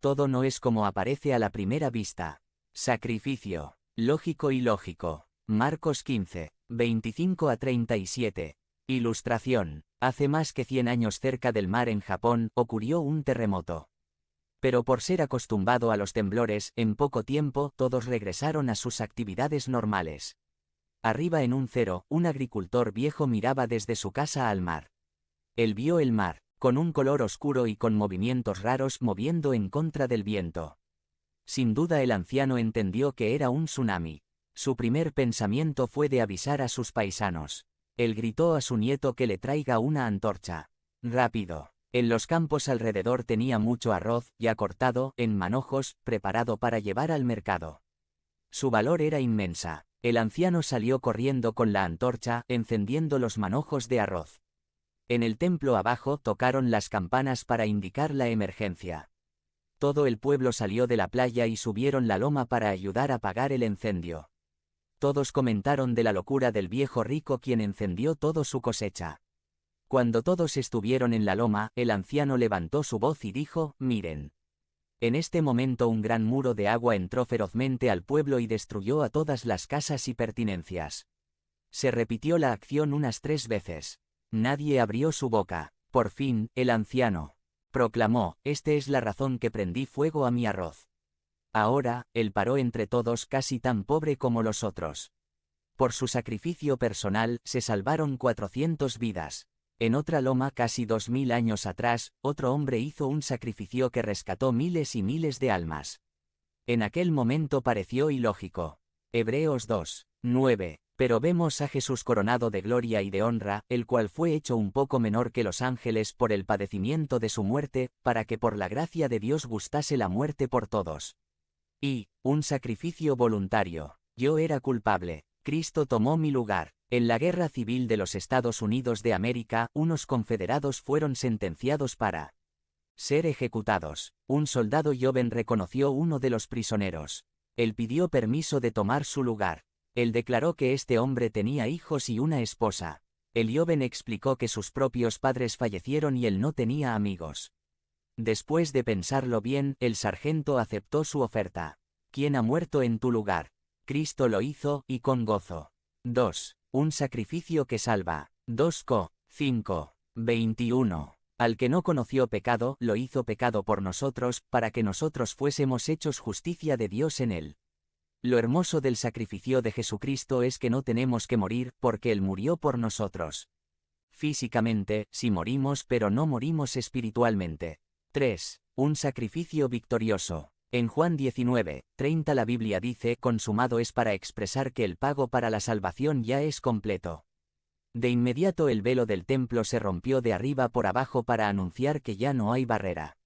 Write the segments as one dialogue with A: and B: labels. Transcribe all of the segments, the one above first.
A: Todo no es como aparece a la primera vista. Sacrificio. Lógico y lógico. Marcos 15, 25 a 37. Ilustración. Hace más que 100 años cerca del mar en Japón, ocurrió un terremoto. Pero por ser acostumbrado a los temblores, en poco tiempo todos regresaron a sus actividades normales. Arriba en un cero, un agricultor viejo miraba desde su casa al mar. Él vio el mar, con un color oscuro y con movimientos raros moviendo en contra del viento. Sin duda el anciano entendió que era un tsunami. Su primer pensamiento fue de avisar a sus paisanos. Él gritó a su nieto que le traiga una antorcha. Rápido. En los campos alrededor tenía mucho arroz, ya cortado, en manojos, preparado para llevar al mercado. Su valor era inmensa. El anciano salió corriendo con la antorcha, encendiendo los manojos de arroz. En el templo abajo tocaron las campanas para indicar la emergencia. Todo el pueblo salió de la playa y subieron la loma para ayudar a apagar el incendio. Todos comentaron de la locura del viejo rico quien encendió toda su cosecha. Cuando todos estuvieron en la loma, el anciano levantó su voz y dijo: «Miren». En este momento un gran muro de agua entró ferozmente al pueblo y destruyó a todas las casas y pertinencias. Se repitió la acción unas 3 veces. Nadie abrió su boca. Por fin, el anciano proclamó: «Esta es la razón que prendí fuego a mi arroz». Ahora, él paró entre todos casi tan pobre como los otros. Por su sacrificio personal, se salvaron 400 vidas. En otra loma casi 2000 años atrás, otro hombre hizo un sacrificio que rescató miles y miles de almas. En aquel momento pareció ilógico. Hebreos 2, 9. Pero vemos a Jesús coronado de gloria y de honra, el cual fue hecho un poco menor que los ángeles por el padecimiento de su muerte, para que por la gracia de Dios gustase la muerte por todos. Y, un sacrificio voluntario. Yo era culpable. Cristo tomó mi lugar. En la Guerra Civil de los Estados Unidos de América, unos confederados fueron sentenciados para ser ejecutados. Un soldado joven reconoció uno de los prisioneros. Él pidió permiso de tomar su lugar. Él declaró que este hombre tenía hijos y una esposa. El joven explicó que sus propios padres fallecieron y él no tenía amigos. Después de pensarlo bien, el sargento aceptó su oferta. ¿Quién ha muerto en tu lugar? Cristo lo hizo, y con gozo. 2. Un sacrificio que salva. 2 Co. 5. 21. Al que no conoció pecado, lo hizo pecado por nosotros, para que nosotros fuésemos hechos justicia de Dios en él. Lo hermoso del sacrificio de Jesucristo es que no tenemos que morir, porque Él murió por nosotros. Físicamente, sí morimos, pero no morimos espiritualmente. 3. Un sacrificio victorioso. En Juan 19, 30 la Biblia dice: «Consumado es», para expresar que el pago para la salvación ya es completo. De inmediato el velo del templo se rompió de arriba por abajo para anunciar que ya no hay barrera.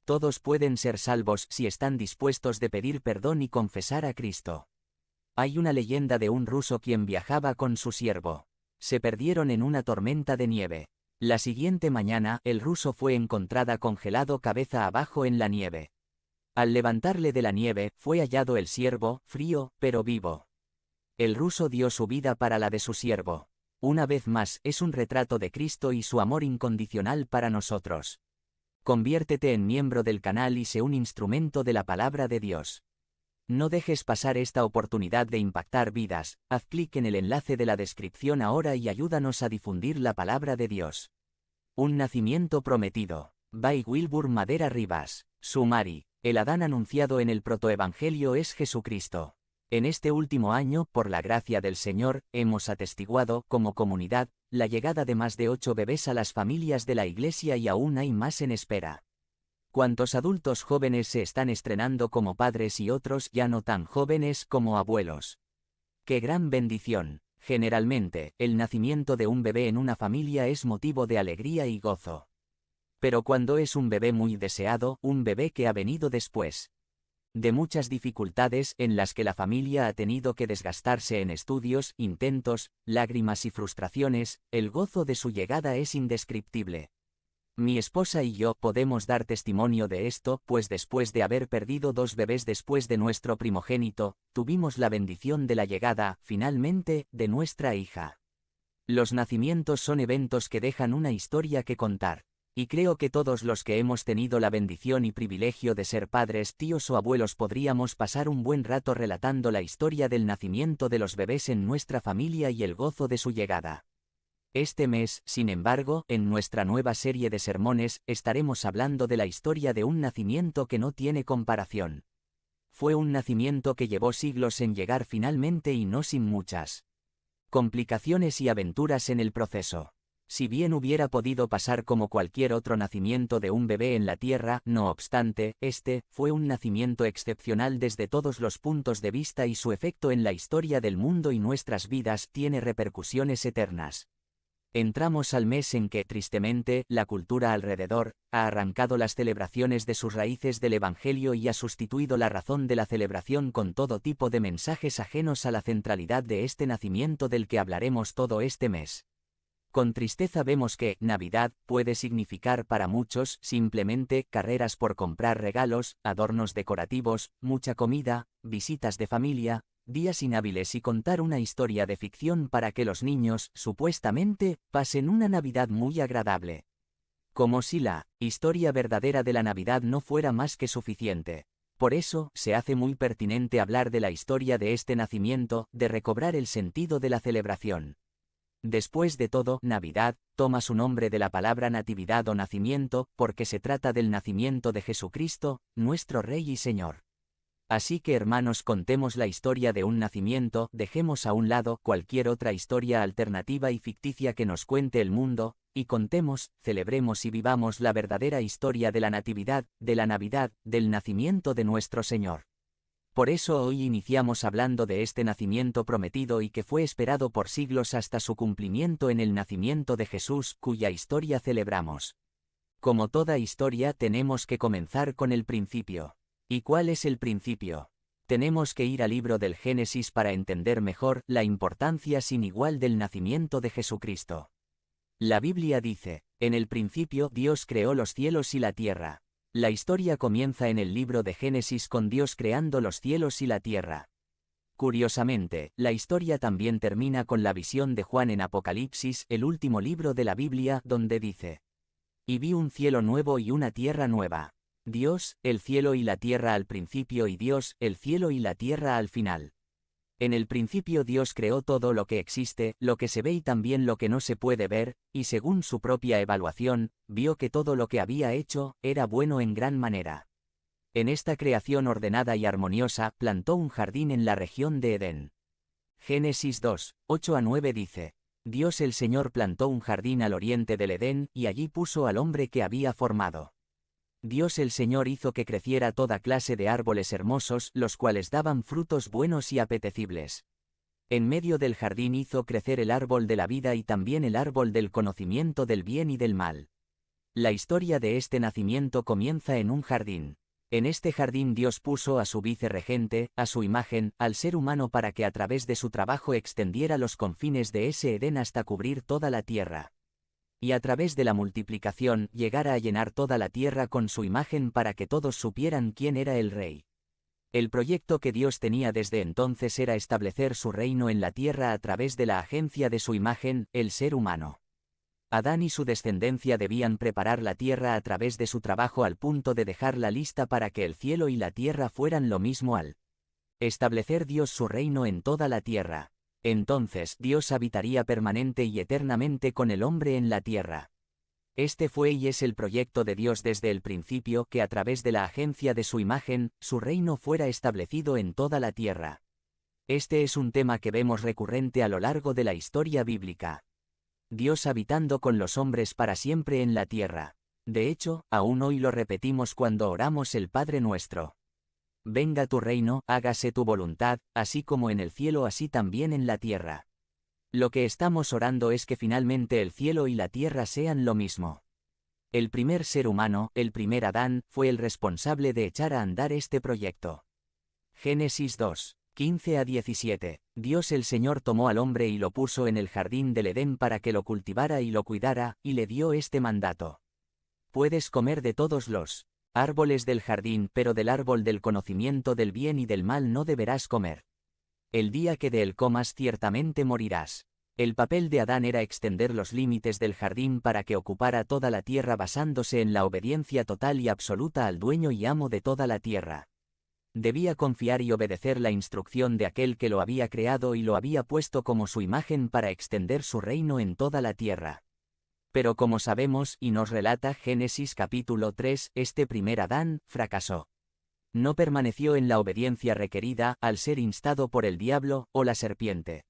A: Todos pueden ser salvos si están dispuestos de pedir perdón y confesar a Cristo. Hay una leyenda de un ruso quien viajaba con su siervo. Se perdieron en una tormenta de nieve. La siguiente mañana, el ruso fue encontrado congelado cabeza abajo en la nieve. Al levantarle de la nieve, fue hallado el siervo, frío, pero vivo. El ruso dio su vida para la de su siervo. Una vez más, es un retrato de Cristo y su amor incondicional para nosotros. Conviértete en miembro del canal y sé un instrumento de la palabra de Dios. No dejes pasar esta oportunidad de impactar vidas. Haz clic en el enlace de la descripción ahora y ayúdanos a difundir la palabra de Dios. Un nacimiento prometido. By Wilbur Madera Rivas. Sumari. El Adán anunciado en el protoevangelio es Jesucristo. En este último año, por la gracia del Señor, hemos atestiguado, como comunidad, la llegada de más de 8 bebés a las familias de la Iglesia y aún hay más en espera. ¿Cuántos adultos jóvenes se están estrenando como padres y otros ya no tan jóvenes como abuelos? ¡Qué gran bendición! Generalmente, el nacimiento de un bebé en una familia es motivo de alegría y gozo. Pero cuando es un bebé muy deseado, un bebé que ha venido después de muchas dificultades en las que la familia ha tenido que desgastarse en estudios, intentos, lágrimas y frustraciones, el gozo de su llegada es indescriptible. Mi esposa y yo podemos dar testimonio de esto, pues después de haber perdido 2 bebés después de nuestro primogénito, tuvimos la bendición de la llegada, finalmente, de nuestra hija. Los nacimientos son eventos que dejan una historia que contar. Y creo que todos los que hemos tenido la bendición y privilegio de ser padres, tíos o abuelos podríamos pasar un buen rato relatando la historia del nacimiento de los bebés en nuestra familia y el gozo de su llegada. Este mes, sin embargo, en nuestra nueva serie de sermones, estaremos hablando de la historia de un nacimiento que no tiene comparación. Fue un nacimiento que llevó siglos en llegar finalmente y no sin muchas complicaciones y aventuras en el proceso. Si bien hubiera podido pasar como cualquier otro nacimiento de un bebé en la tierra, no obstante, este fue un nacimiento excepcional desde todos los puntos de vista y su efecto en la historia del mundo y nuestras vidas tiene repercusiones eternas. Entramos al mes en que, tristemente, la cultura alrededor ha arrancado las celebraciones de sus raíces del Evangelio y ha sustituido la razón de la celebración con todo tipo de mensajes ajenos a la centralidad de este nacimiento del que hablaremos todo este mes. Con tristeza vemos que Navidad puede significar para muchos simplemente carreras por comprar regalos, adornos decorativos, mucha comida, visitas de familia, días inhábiles y contar una historia de ficción para que los niños, supuestamente, pasen una Navidad muy agradable. Como si la historia verdadera de la Navidad no fuera más que suficiente. Por eso, se hace muy pertinente hablar de la historia de este nacimiento, de recobrar el sentido de la celebración. Después de todo, Navidad toma su nombre de la palabra natividad o nacimiento, porque se trata del nacimiento de Jesucristo, nuestro Rey y Señor. Así que hermanos, contemos la historia de un nacimiento, dejemos a un lado cualquier otra historia alternativa y ficticia que nos cuente el mundo, y contemos, celebremos y vivamos la verdadera historia de la natividad, de la Navidad, del nacimiento de nuestro Señor. Por eso hoy iniciamos hablando de este nacimiento prometido y que fue esperado por siglos hasta su cumplimiento en el nacimiento de Jesús, cuya historia celebramos. Como toda historia tenemos que comenzar con el principio. ¿Y cuál es el principio? Tenemos que ir al libro del Génesis para entender mejor la importancia sin igual del nacimiento de Jesucristo. La Biblia dice, en el principio Dios creó los cielos y la tierra. La historia comienza en el libro de Génesis con Dios creando los cielos y la tierra. Curiosamente, la historia también termina con la visión de Juan en Apocalipsis, el último libro de la Biblia, donde dice: Y vi un cielo nuevo y una tierra nueva. Dios, el cielo y la tierra al principio y Dios, el cielo y la tierra al final. En el principio Dios creó todo lo que existe, lo que se ve y también lo que no se puede ver, y según su propia evaluación, vio que todo lo que había hecho era bueno en gran manera. En esta creación ordenada y armoniosa, plantó un jardín en la región de Edén. Génesis 2, 8-9 dice: Dios el Señor plantó un jardín al oriente del Edén, y allí puso al hombre que había formado. Dios el Señor hizo que creciera toda clase de árboles hermosos, los cuales daban frutos buenos y apetecibles. En medio del jardín hizo crecer el árbol de la vida y también el árbol del conocimiento del bien y del mal. La historia de este nacimiento comienza en un jardín. En este jardín Dios puso a su vicerregente, a su imagen, al ser humano para que a través de su trabajo extendiera los confines de ese Edén hasta cubrir toda la tierra. Y a través de la multiplicación llegara a llenar toda la tierra con su imagen para que todos supieran quién era el Rey. El proyecto que Dios tenía desde entonces era establecer su reino en la tierra a través de la agencia de su imagen, el ser humano. Adán y su descendencia debían preparar la tierra a través de su trabajo al punto de dejarla lista para que el cielo y la tierra fueran lo mismo al establecer Dios su reino en toda la tierra. Entonces Dios habitaría permanente y eternamente con el hombre en la tierra. Este fue y es el proyecto de Dios desde el principio, que a través de la agencia de su imagen, su reino fuera establecido en toda la tierra. Este es un tema que vemos recurrente a lo largo de la historia bíblica. Dios habitando con los hombres para siempre en la tierra. De hecho, aún hoy lo repetimos cuando oramos el Padre Nuestro. Venga tu reino, hágase tu voluntad, así como en el cielo así también en la tierra. Lo que estamos orando es que finalmente el cielo y la tierra sean lo mismo. El primer ser humano, el primer Adán, fue el responsable de echar a andar este proyecto. Génesis 2, 15-17. Dios el Señor tomó al hombre y lo puso en el jardín del Edén para que lo cultivara y lo cuidara, y le dio este mandato: Puedes comer de todos los árboles del jardín, pero del árbol del conocimiento del bien y del mal no deberás comer. El día que de él comas ciertamente morirás. El papel de Adán era extender los límites del jardín para que ocupara toda la tierra basándose en la obediencia total y absoluta al dueño y amo de toda la tierra. Debía confiar y obedecer la instrucción de aquel que lo había creado y lo había puesto como su imagen para extender su reino en toda la tierra. Pero como sabemos y nos relata Génesis capítulo 3, este primer Adán fracasó. No permaneció en la obediencia requerida al ser instado por el diablo o la serpiente.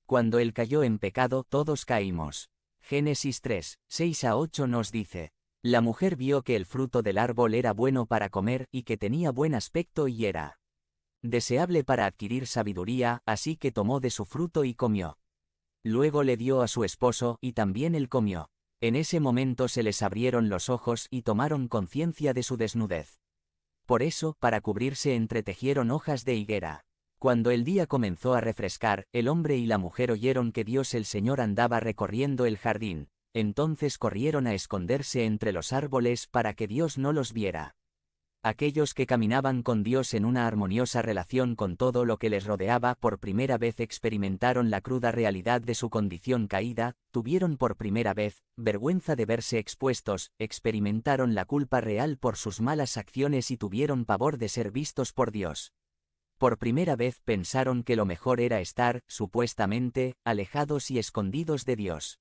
A: Cuando él cayó en pecado, todos caímos. Génesis 3, 6-8 nos dice: la mujer vio que el fruto del árbol era bueno para comer y que tenía buen aspecto y era deseable para adquirir sabiduría, así que tomó de su fruto y comió. Luego le dio a su esposo y también él comió. En ese momento se les abrieron los ojos y tomaron conciencia de su desnudez. Por eso, para cubrirse entretejieron hojas de higuera. Cuando el día comenzó a refrescar, el hombre y la mujer oyeron que Dios el Señor andaba recorriendo el jardín. Entonces corrieron a esconderse entre los árboles para que Dios no los viera. Aquellos que caminaban con Dios en una armoniosa relación con todo lo que les rodeaba por primera vez experimentaron la cruda realidad de su condición caída, tuvieron por primera vez vergüenza de verse expuestos, experimentaron la culpa real por sus malas acciones y tuvieron pavor de ser vistos por Dios. Por primera vez pensaron que lo mejor era estar, supuestamente, alejados y escondidos de Dios.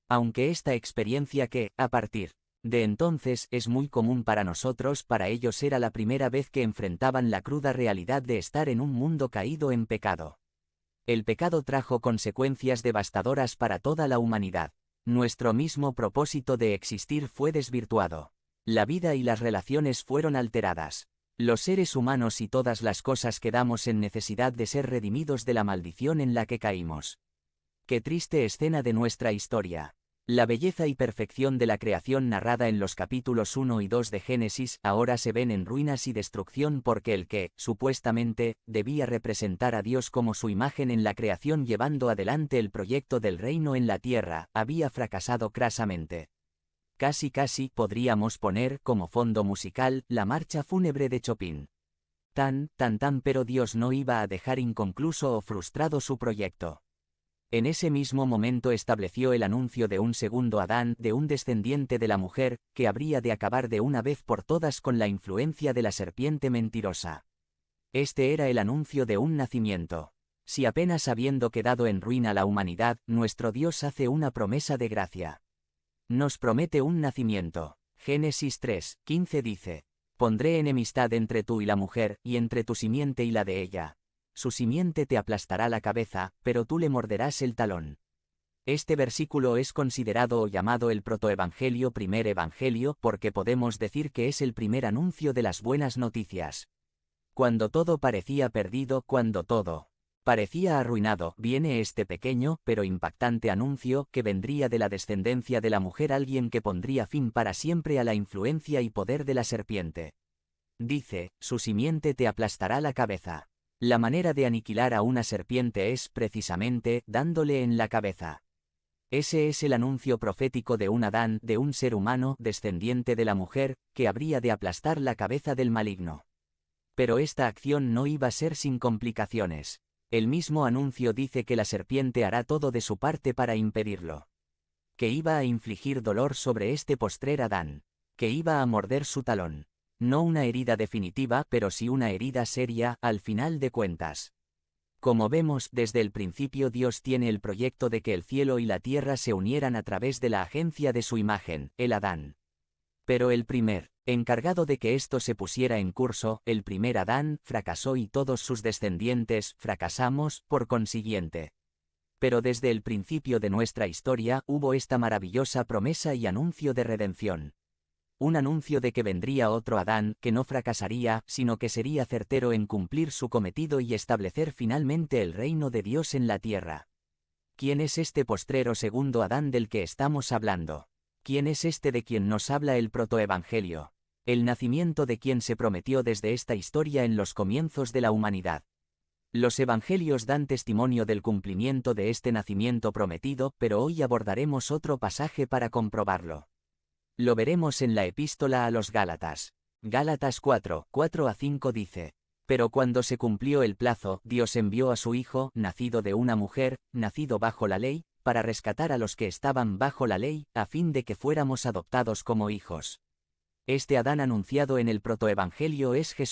A: Aunque esta experiencia que, a partir de entonces, es muy común para nosotros, para ellos era la primera vez que enfrentaban la cruda realidad de estar en un mundo caído en pecado. El pecado trajo consecuencias devastadoras para toda la humanidad. Nuestro mismo propósito de existir fue desvirtuado. La vida y las relaciones fueron alteradas. Los seres humanos y todas las cosas quedamos en necesidad de ser redimidos de la maldición en la que caímos. Qué triste escena de nuestra historia. La belleza y perfección de la creación narrada en los capítulos 1 y 2 de Génesis ahora se ven en ruinas y destrucción porque el que, supuestamente, debía representar a Dios como su imagen en la creación llevando adelante el proyecto del reino en la tierra, había fracasado crasamente. Casi podríamos poner como fondo musical la marcha fúnebre de Chopin. Pero Dios no iba a dejar inconcluso o frustrado su proyecto. En ese mismo momento estableció el anuncio de un segundo Adán, de un descendiente de la mujer, que habría de acabar de una vez por todas con la influencia de la serpiente mentirosa. Este era el anuncio de un nacimiento. Si apenas habiendo quedado en ruina la humanidad, nuestro Dios hace una promesa de gracia. Nos promete un nacimiento. Génesis 3, 15 dice: pondré enemistad entre tú y la mujer, y entre tu simiente y la de ella. Su simiente te aplastará la cabeza, pero tú le morderás el talón. Este versículo es considerado o llamado el protoevangelio, primer evangelio, porque podemos decir que es el primer anuncio de las buenas noticias. Cuando todo parecía perdido, cuando todo parecía arruinado, viene este pequeño, pero impactante anuncio, que vendría de la descendencia de la mujer alguien que pondría fin para siempre a la influencia y poder de la serpiente. Dice, su simiente te aplastará la cabeza. La manera de aniquilar a una serpiente es, precisamente, dándole en la cabeza. Ese es el anuncio profético de un Adán, de un ser humano, descendiente de la mujer, que habría de aplastar la cabeza del maligno. Pero esta acción no iba a ser sin complicaciones. El mismo anuncio dice que la serpiente hará todo de su parte para impedirlo. Que iba a infligir dolor sobre este postrer Adán. Que iba a morder su talón. No una herida definitiva, pero sí una herida seria, al final de cuentas. Como vemos, desde el principio Dios tiene el proyecto de que el cielo y la tierra se unieran a través de la agencia de su imagen, el Adán. Pero el primer encargado de que esto se pusiera en curso, el primer Adán, fracasó y todos sus descendientes fracasamos, por consiguiente. Pero desde el principio de nuestra historia hubo esta maravillosa promesa y anuncio de redención. Un anuncio de que vendría otro Adán, que no fracasaría, sino que sería certero en cumplir su cometido y establecer finalmente el reino de Dios en la tierra. ¿Quién es este postrero segundo Adán del que estamos hablando? ¿Quién es este de quien nos habla el protoevangelio? El nacimiento de quien se prometió desde esta historia en los comienzos de la humanidad. Los evangelios dan testimonio del cumplimiento de este nacimiento prometido, pero hoy abordaremos otro pasaje para comprobarlo. Lo veremos en la epístola a los Gálatas. Gálatas 4, 4-5 dice: Pero cuando se cumplió el plazo, Dios envió a su Hijo, nacido de una mujer, nacido bajo la ley, para rescatar a los que estaban bajo la ley, a fin de que fuéramos adoptados como hijos. Este Adán anunciado en el protoevangelio es Jesucristo.